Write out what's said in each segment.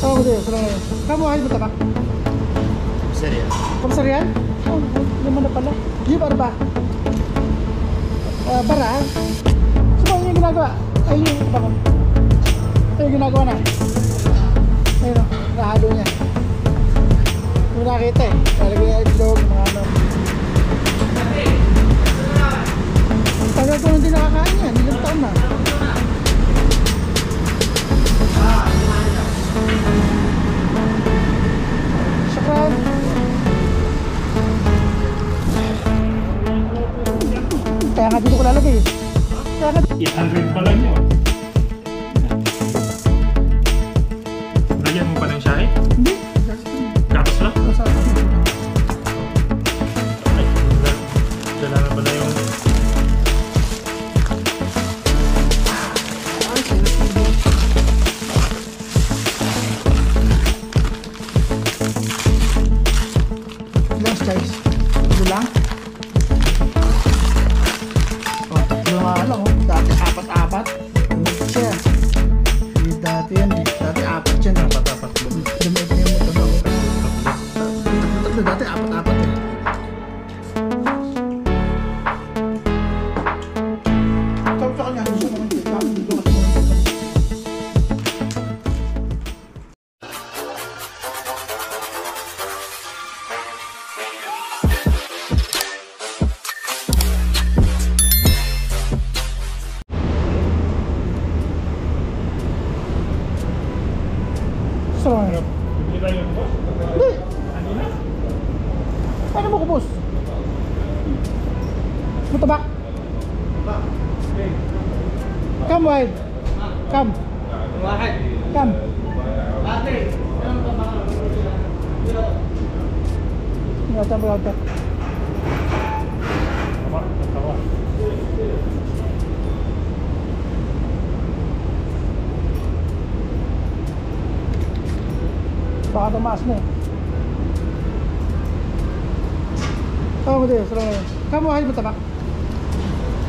Oh, gede, selamat. Kamu ay berapa? Serian. Komisarian? Oh, naman na pala. Di ba ba? Barang? Semua yung ginagawa. Ay, yung bako. Ito yung ginagawa na. Ayun o, nahalo niya. Yung nakita eh. Talagay niya itlog, mga ano. Tagal ko hindi nakakain yan. Ilang taon na. Syukran. Kaya nga dito ko lalagay eh. Kaya nga 800 pa lang yun. Lagyan mo pa ng shahe? hindi. Gatas lang? Masarap. Ay, dala na pala yung... Ilang guys? Ito lang? O, tatlo nga lang oh. Dati apat-apat. Siya. Di dati yan. Dati apat yan. Apat-apat ba? Dumit na yung motor ako. Tatlo dati apat-apat eh. Tawag sa kanya. Gusto mo ng dito. Dito kasi mo ng dito. Sarap. Bibili tayo yung boss? Hindi. Ano na? Paano mo kubos? Mutabak? Come wide. Come. Come. Ingatan mo lang ito. Tama, tama. Baka tumaas na eh. Oh, gede, selamat. Kamu ay berapa?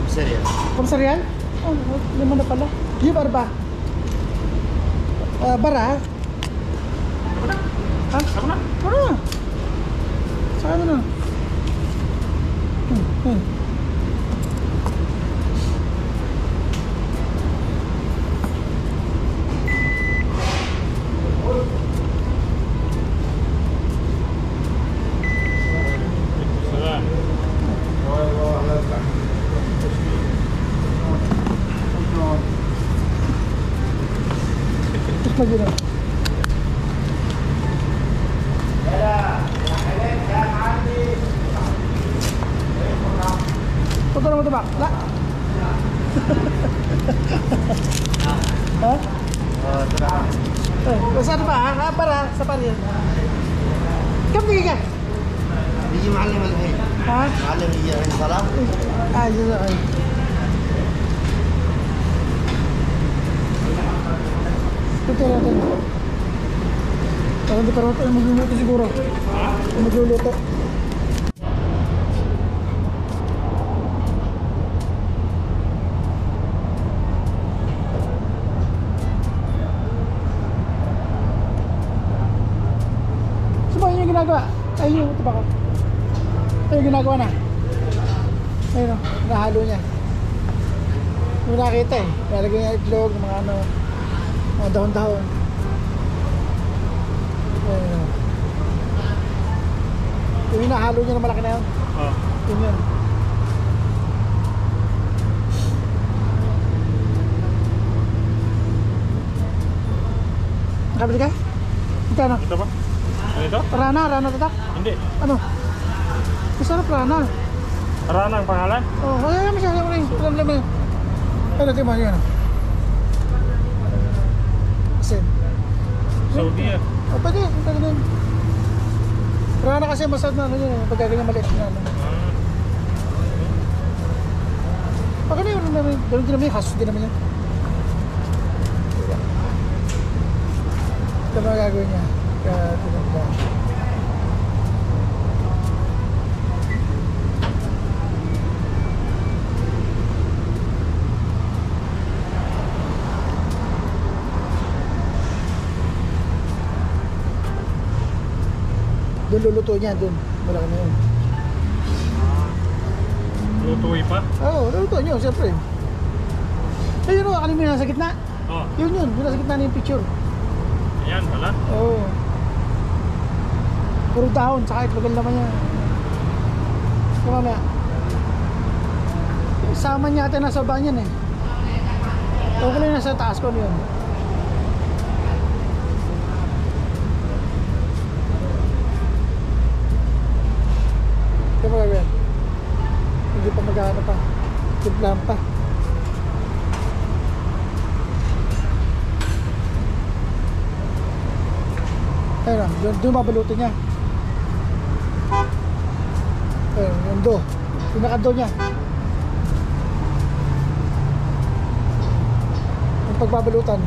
Serian. Komisarian? Oh, naman na pala. Di ba ba? Bara? Ha? Ako na? Bara? Saka na. Sarap. Terus lagi na. Punta na mo tabak? La? Ha? Saan ba? Ha? Para? Sa parin. Kam tingin ka? بيجي معلم الحين. Ha? معلم يجي الحين صلاة. Ayun na ay. Ito natin. Parang di parang tayo magluluto siguro. Magluluto. Saan yung ginagawa? Ayun yung ito ba ko? Ito yung ginagawa na. Ayun o, nahalo niya. Yung nakita eh. Lalagyan niya itlog, mga ano, mga dahon-dahon. Ayun o. Yung hinahalo niya na malaki na yun. Oh. Yun yun. Nakabili ka? Magkano? Ito ba? Ano ito? Rana tatak? Hindi. Ano? Masarap Rana. Rana ang pangalan? Oh, kaya masyado mo rin. Alam mo. Ano ito mo yun? Asin. Saudi yan. Oh, pwede din. Rana kasi masarap na ano yun. Pagkaganyan maliit na ano. Pag ano yun, gano'n din naman yung hasos din naman yun. Ito mga gagawin niya. Kaya tinagda. Doon luluto niya, doon. Malaki na yun. Lutuwi pa? Oo, luluto niyo, siyempre. Ayun o, alam mo yung nasa gitna? Oh, Yun, yung nasa gitna na yung picture. ayan pala. Oo. Puro dahon, saka itlog ang laman niya. So, mamaya. Sama niya ate nasa baba niyan eh. Huwag ko lang nasa taas ko yun. Ito mo gagawin. Hindi pa mag-ano pa. Timplahan pa. Ayun na, doon babalutin niya. Ayun, yung do. Pinaka-do niya. Yung pagbabalutan.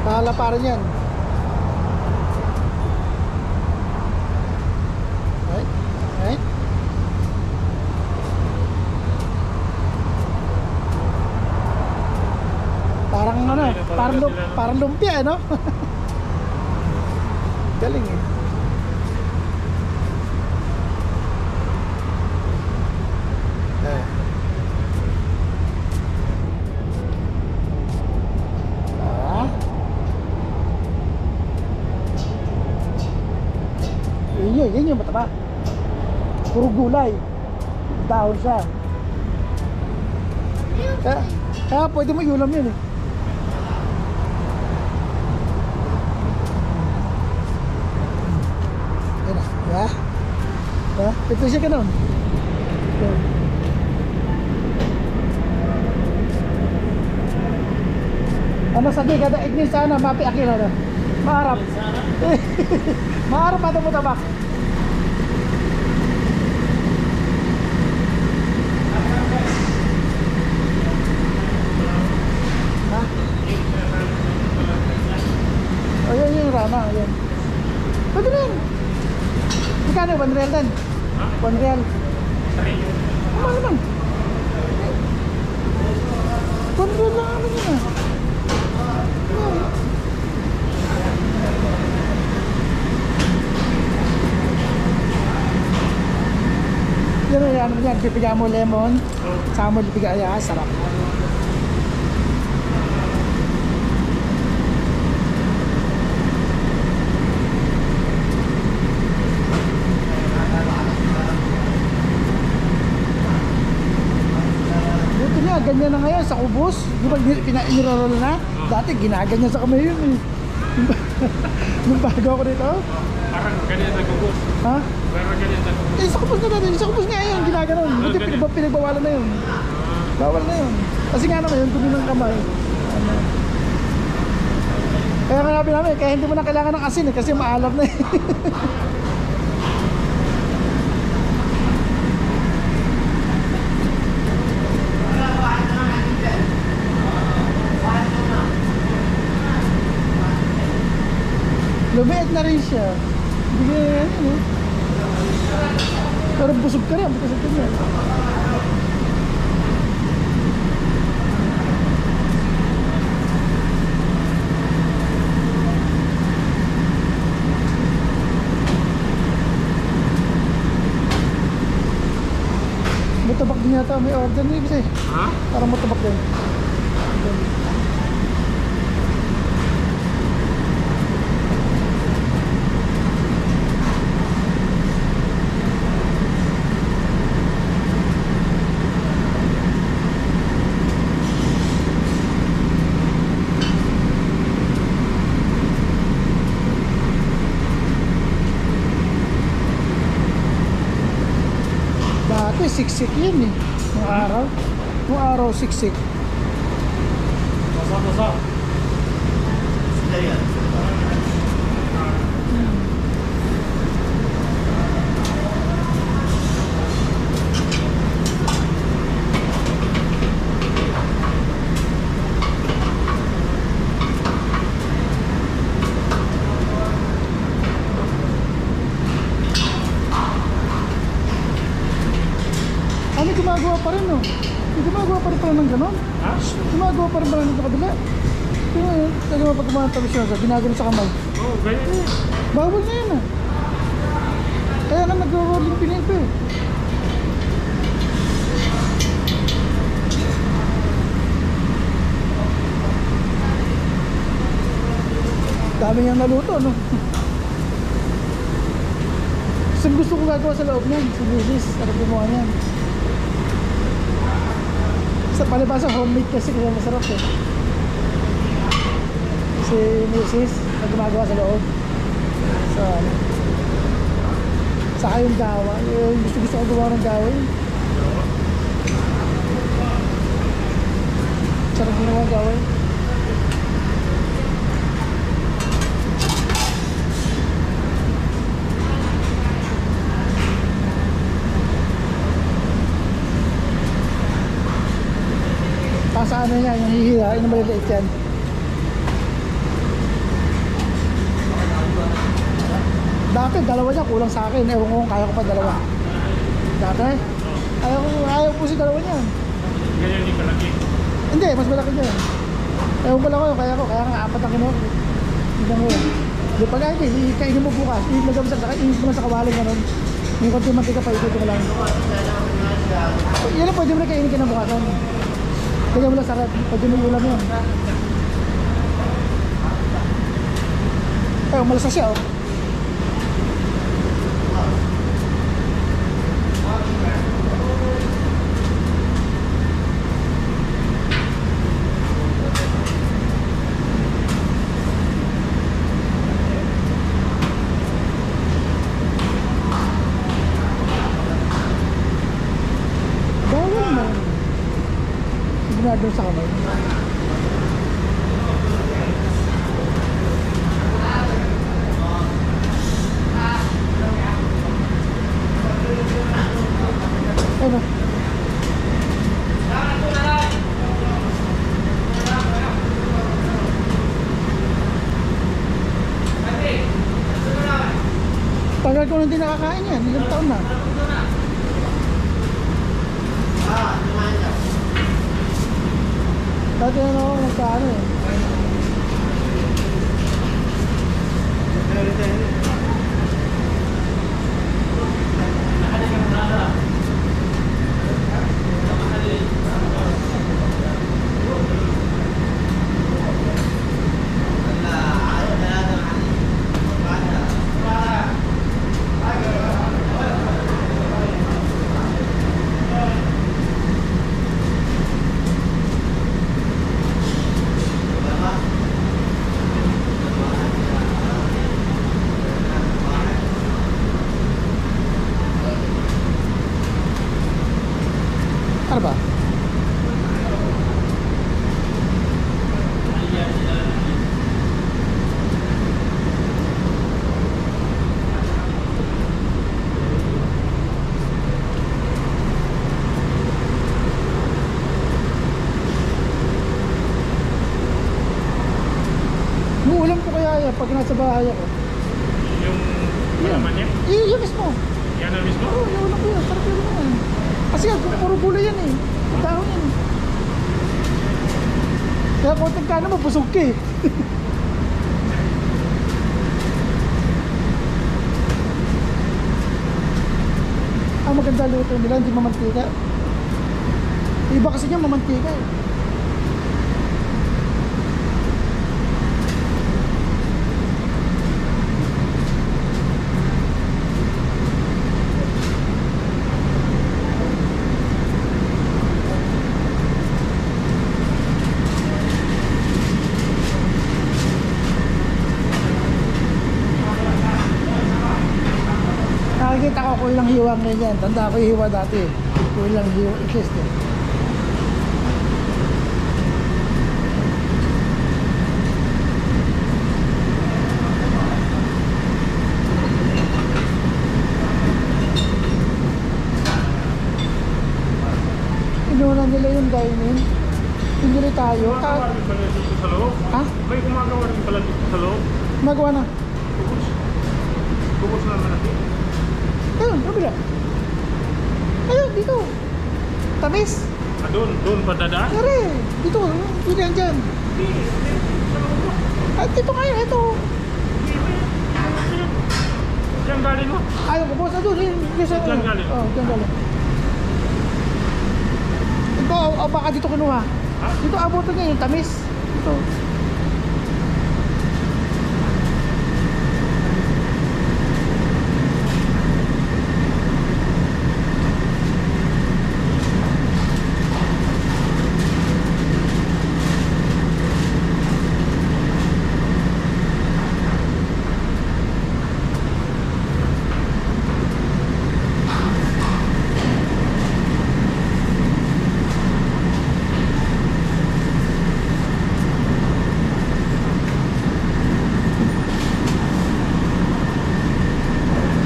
Pahala pa rin yan. Right? Parang ano, parang lumpia, no? Galing eh. Yun yung mataba. Puro gulay. Dahon siya. Kaya pwede mo iulam yun eh. Yan na. Diba? Diba? Ito siya ka nun. Ano sabi kada ignis sana mapi akira na. Maharap. Maharap ato mo tabak. Ha? Oh, yung rama, yun. Pwede na yun. Magkano, 1 real din? 1 real. Ano naman? 1 real lang ano yun ah. Yan o yan, yan. Pipigyan mo lemon. Saka mo lipigyan. Ay, sarap. Buti nga, ganyan na ngayon sa kubos. Di ba inirarol na? Dati ginaganyan sa kamay yun eh. Nung bago ako dito. Parang ganyan na gugos. Ha? Parang ganyan na gugos. Eh, sa kubos na natin. Sa kubos nga yun, ginaganon. Buti pinagbawalan na yun. Bawal na yun. Kasi nga naman yun, dumi ng kamay. Ano? Kaya kanabi namin, kaya hindi mo na kailangan ng asin eh, kasi maalam na eh. Lumiit na rin siya. Hindi ka yan yun eh. Pero busog ka rin, busog ka rin. Matubak din yata, may order na ibig eh. Ha? Parang matubak din. Dati siksik yun eh. Nung araw siksik. Basa-basa. Sila yan. gumagawa pa rin, no? May gumagawa pa rin pala ng ganon. Ha? Gumagawa pa rin pala ng kabila. Tingnan yun, talaga mo pag gumawa ng television, ginagano sa kamay. Oo, ganyan eh. Bawal na yan, ah. Kaya nga nag-rolling pin ito, eh. Dami niyang naluto, no? Gusto ko gagawa sa loob niyan, si Mrs. Ano gumawa niyan? Sa palibasa, homemade kasi kaya masarap eh. Si Mrs. na gumagawa sa loob. So, ano? Saka yung gawa. Yung gusto ko gumawa ng gawa yun. Sarap ginawa ng gawa yun. Sa ano niya, yung hihihain na maliliit yan. Dati, dalawa niya, kulang sa akin. Ewan ko kung kaya ko pa dalawa. Dati, ayaw po si dalawa niya. Ganyan yung kalaki. Hindi, mas malaki niya. Ewan ko lang ko, kaya nga apat ang kinuha. Hindi mo yun. Di pag kainin mo bukas, ilagay mo mo sa kawaling ganun. Yung konti mantika pa, ikot mo lang. Yan ang pwede mo na kainin ka na bukasan. Kaya wala sarap, pwede mo ulam yun. Eh, umalas na siya, oh. Bawal na. Ginagawa sa kamay. Ano? Tagal ko nang di nakakain yan, ilang taon na. Dati na ako nagkaano eh. Ano ba? Uulam ko kaya yan pag nasa bahay ako. Yung palaman niya? Yung mismo. Yan na mismo? Oo, yung ulam ko yan. Sarap yung naman. Kasi puro gulay yan eh. Dahon yan eh. Kaya konting ka naman, busog ka eh. Ang maganda luto nila, hindi mamantika. Iba kasi niya mamantika eh. Nakikita ko kung ilang hiwa ngayon yan. Tanda ko yung hiwa dati. Kung ilang hiwa exist eh. Inuunan nila yung dining. Hindi tayo. Gumagawa rin pala dito sa loob? Ha? May gumagawa rin pala dito sa loob? Magawa na. Tubos na naman natin. Ayun, kabila. Ayun, dito. Tamis. Doon pa dadaan? Dari, dito, dito yan dyan. Hindi, sa loob mo. At dito kayo, ito. Diyan galing mo? Ayaw ko, boss. Ito, Diyan galing? Oo, dyan galing. Ito, baka dito kinuha. Ha? Dito, abutin niya yung tamis. Ito.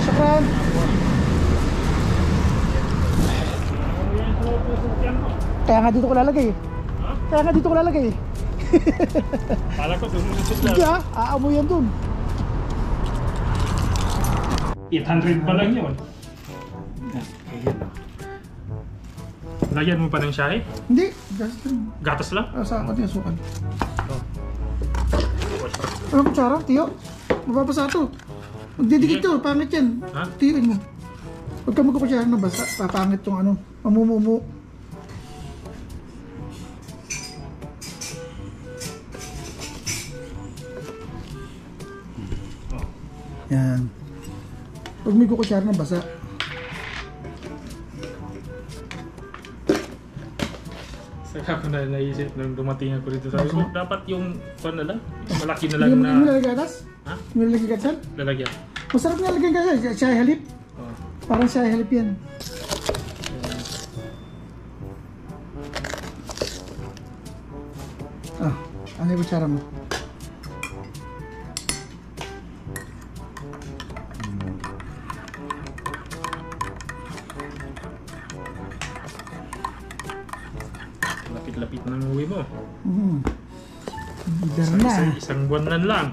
Syukran. Kaya nga dito ko lalagay eh. Ha? Kaya nga dito ko lalagay eh. Kala ko doon sa Hindi ha, aamoy yan dun. 800 pa lang yun. Lagyan mo pa ng shahe? Hindi, just Gatas lang? sa akin yung sukan. Oh. Ano kutsara, tiyo? Mababasa ito. Magdidikit Sige. ito, pangit yan. Ha? Tiyoin mo. Huwag ka magkukutsara ng basa, papangit yung ano, mamumumu. Yan. Huwag may kukutsara ng basa. Saka ko na naisip nung dumating ako dito. Sabi ko, dapat yung pan na lang. Malaki na lang Hindi mo na nilalagay gatas? ha? Hindi mo nilalagay gatas? Lalagyan. Masarap nilalagay gatas, siya halip. Oh. Parang siya halip yan. Ah, ano yung kutsara mo? Lapit-lapit ng uwi mo. Bidar na. Isang buwan na lang.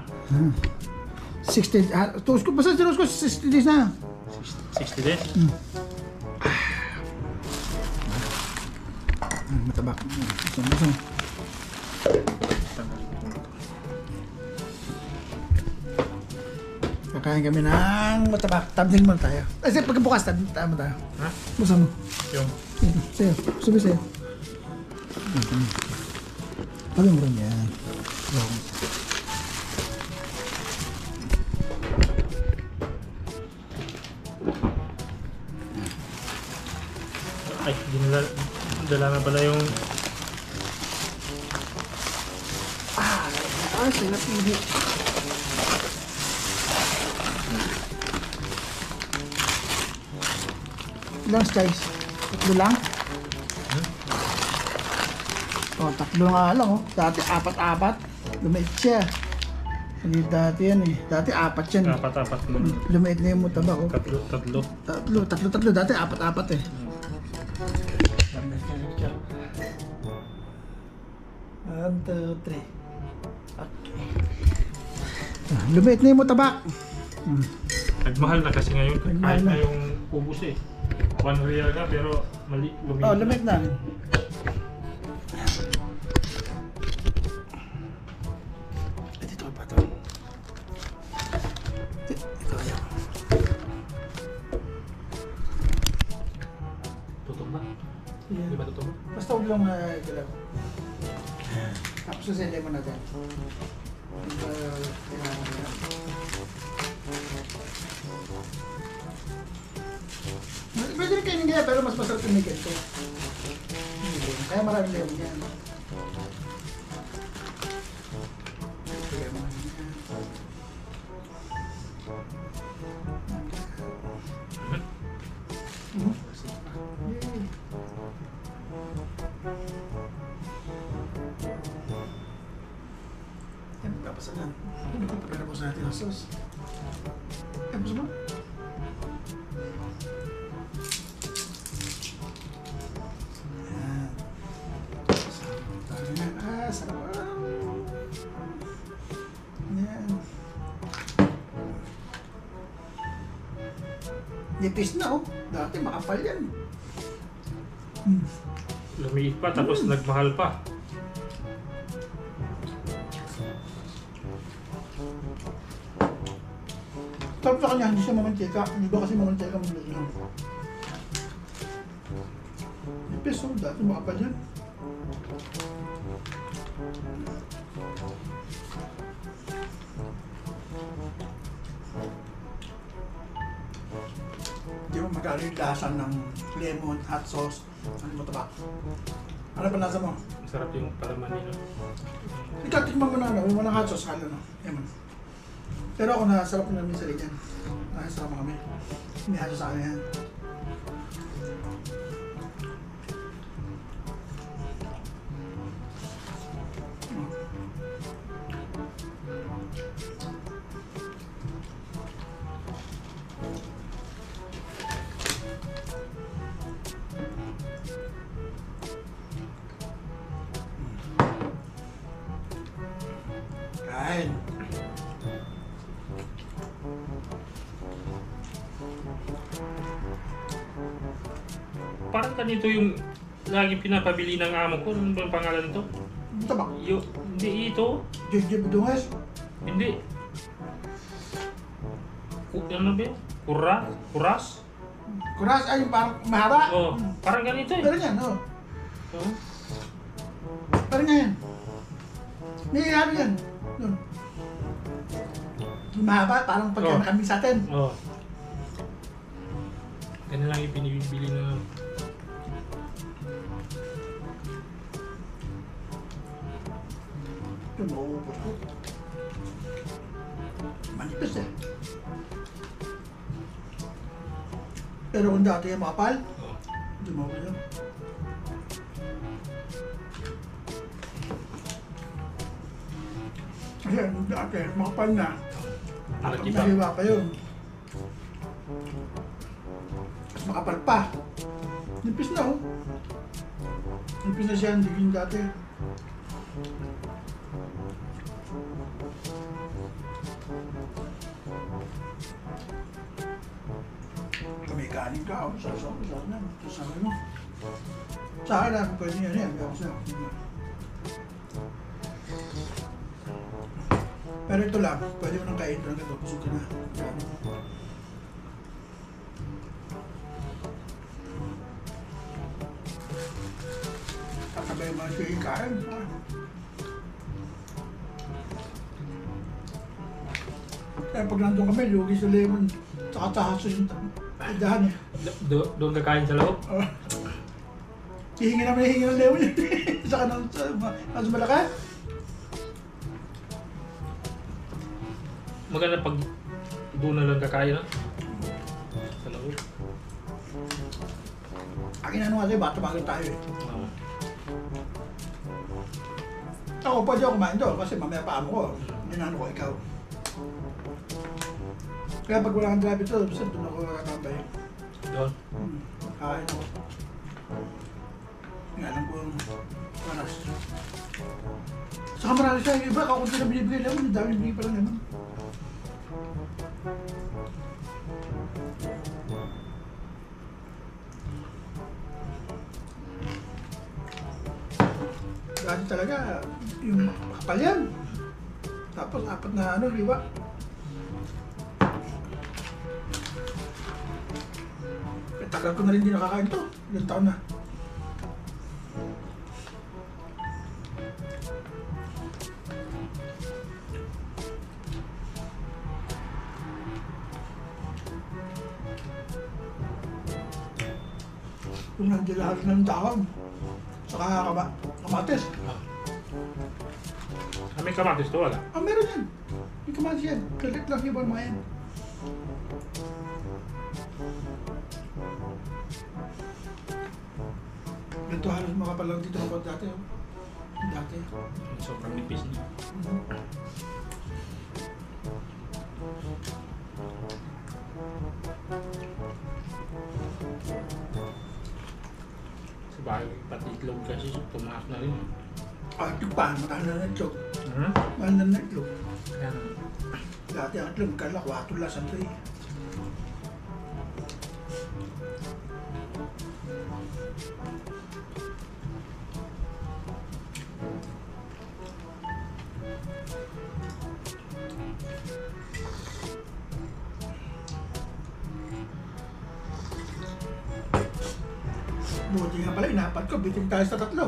60, tuos ko, basta tinuos ko 60 days na. 60 days. Matabak. Busang. Kakain kami ng matabak. Tabling muna tayo. Kasi pagkabukas, tabling mo tayo. Ha? Busang mo. Yung Ito, sa'yo. Sabi sa'yo. Tabling mo rin yan. ay, dala na pala yung Sarap hindi. Ilang guys? Tatlo lang? Oh, tatlo nga lang oh. Dati apat-apat. Lumait siya. Hindi dati yan eh. Dati apat yan. apat-apat na. Lumait na yung mutabak oh. Tatlo. Tatlo. Dati apat-apat eh. 1, 2, 3. Okay. Lumait na yung mutabak. Nagmahal na kasi ngayon. Nagmahal Kahit na. na yung ubus eh. 1 real ka pero lumit. Oh, lumait na. Dito ka pa to. Ito ayaw. Tutok ba? Yeah. Di ba tutok? Basta huwag lang galaw. Tapos susende mo natin. Pwede rin kainin kaya pero mas masarap yung mikin ko. Kaya maraming lemon yan. Yan, papasalan. Pagkatapos natin ang sauce. Tapos mo? Yan. Sarap. Yan. Nipis na oh. Dati makapal yan. Lumiit pa, tapos nagmahal pa. Sabi sa kanya, hindi siya mamantika. Hindi ba kasi mamantika mo nila yun? Ipis, oh. Dati makapal yan. Hindi mo magkano yung lasa ng lemon, hot sauce. Ano mo ito ba? Ano ba lasa mo? Masarap yung palaman nila. Ikaw, tikman mo na ano. Yung walang hot sauce, kala no. Lemon. Pero ako nasarap ko namin sa rin yan. Nakasama kami. May hot sauce sa akin yan. Kain. Parang ganito yung lagi pinapabili ng amo ko. Ano ba ang pangalan nito? Ito ba? Hindi ito. Jujub Dungas? Hindi. Ano ba yun? Kuras? Kuras ay yung parang mahaba. Oh, parang ganito eh. Pero yan, oh. Oh. Parang nga yan. May ano yan. Doon. Yung mahaba, parang pagka Oh. nakami sa atin. Oh. Ganun lang yung binibili na. Ito, mauubos ko. Manipis eh. Pero kung dati yung makapal, Oh. hindi mo yun. Kasi nung dati, makapal na. Malaki pa. Nahiwa pa yun. Makapal pa. Nipis na oh. Nipis na siya, hindi yung dati. Kami kanin ka, oh. Sasaw na. Sasaw mo. Sa akin lang, pwede yan yan. Ako sa'yo. Pero ito lang, pwede mo nang kain ito lang ito. Busog ka na. Kakabay mo siya yung kain. Kaya pag nandun kami, lugi sa lemon. Tsaka tahaso yung dahan eh. Doon kakain sa loob? Hihingi naman hihingi ng lemon yun. Saka nasa malaka. Maganda pag doon na lang kakain na. Sa loob. Akin ano kasi, bata-bagal tayo eh. Oh. Ako pwede ako kumain doon kasi mamaya pa ko. Ninano ko ikaw. Kaya pag wala kang drive ito, basta doon ako nakatambay. Doon? Kain ako. Nga alam ko yung paras. Saka marami siya yung iba, kakunti na binibigay naman, yung dami binibigay pa lang naman. Dati talaga, yung makapal yan. Tapos apat na ano, liwa. Tagal ko na rin hindi nakakain to. Ilang taon na. Kung nandiyan lahat ng tawag, saka kamatis. May kamatis to wala? Meron yan. May kamatis yan. Kalit lang yung mga yan. Ganito halos makapal lang dito ako dati. Oh. Dati. Sobrang nipis niya. Sa bahay, pati itlog kasi tumaas na rin. Ah, pa, mahal na ng itlog. Hmm? Mahal na ng itlog. Yan. Dati ang itlog, kala 4 lang sa 3. Buti nga pala, inapat ko. Bitin tayo sa tatlo.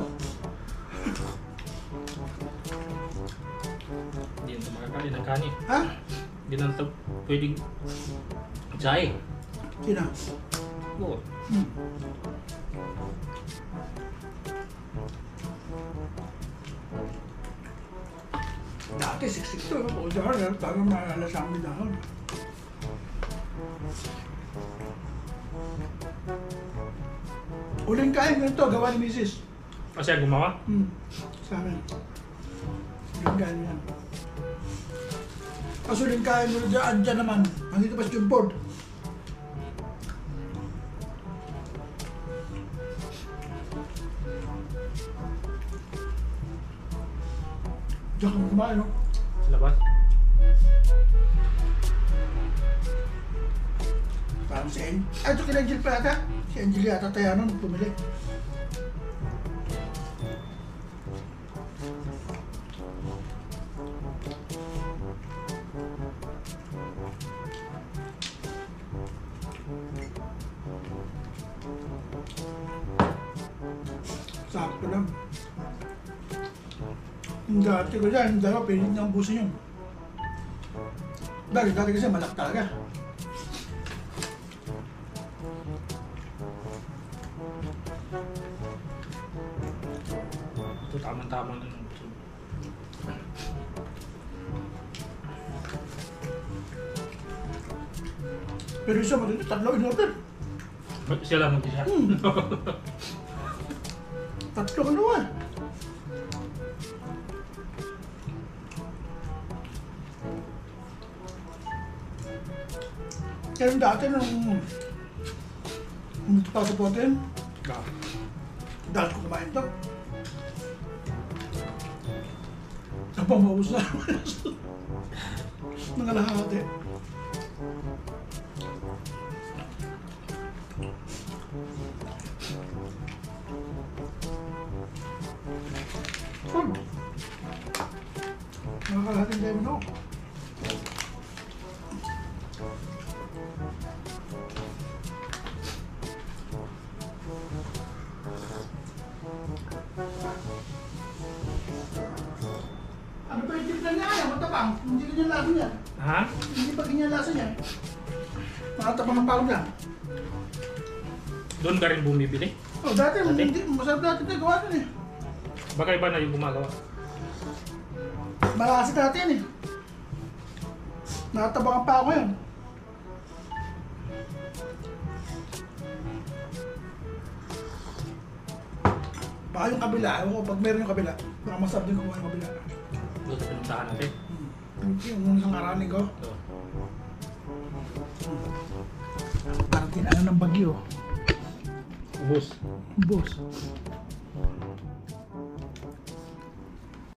Hindi na makakain ng kanin. Ha? Hindi na ito pwedeng jay. Sino? Oo. Hmm. Dati, 62. O dahil, parang maalala sa amin dahil. Uling kain ganito, gawa ni Mrs. Kasi ang gumawa? Sa amin. Uling kain yan. Tapos uling kain mo dyan naman. Nandito pa si John Ford. Diyan ka kumain, no? Sa labas? Parang si Angel. Ay, ito kila Angel pa yata. Si Angel yata tayo nung pumili. Sakto lang. Yung dati ko dyan, yung dalawa, pilit niyang busin yun. Dati kasi malak talaga. Ito tamang-tamang na nung busog. Pero isa mo dito, tatlo in order. Siya lang mag-isa. Tatlo ano ah. Kaya yung dati nung dito pa sa Poten, Ah. dati ko kumain to. Napamaus na naman. Nangalahati. Food. Nakakalating tayo mo. Ano ba yung timpla niya? Ayaw, matabang. Hindi ganyan lasa niya. Ha? Hindi pa ganyan lasa niya. Makatabang ang pawag lang. Doon ka rin bumibili? Oh, dati, Dati? hindi, masarap dati ito gawa nun eh. Baka iba na yung gumagawa. Malasa dati yan eh. Nakatabang pa ako yan. Baka yung kabila, ewan ko, pag meron yung kabila, baka masarap din kumuha yung kabila. Doon sa pinuntahan natin. Yung isang araning ko, Ito. parang tinangan ng bagyo. Ubus. Boss.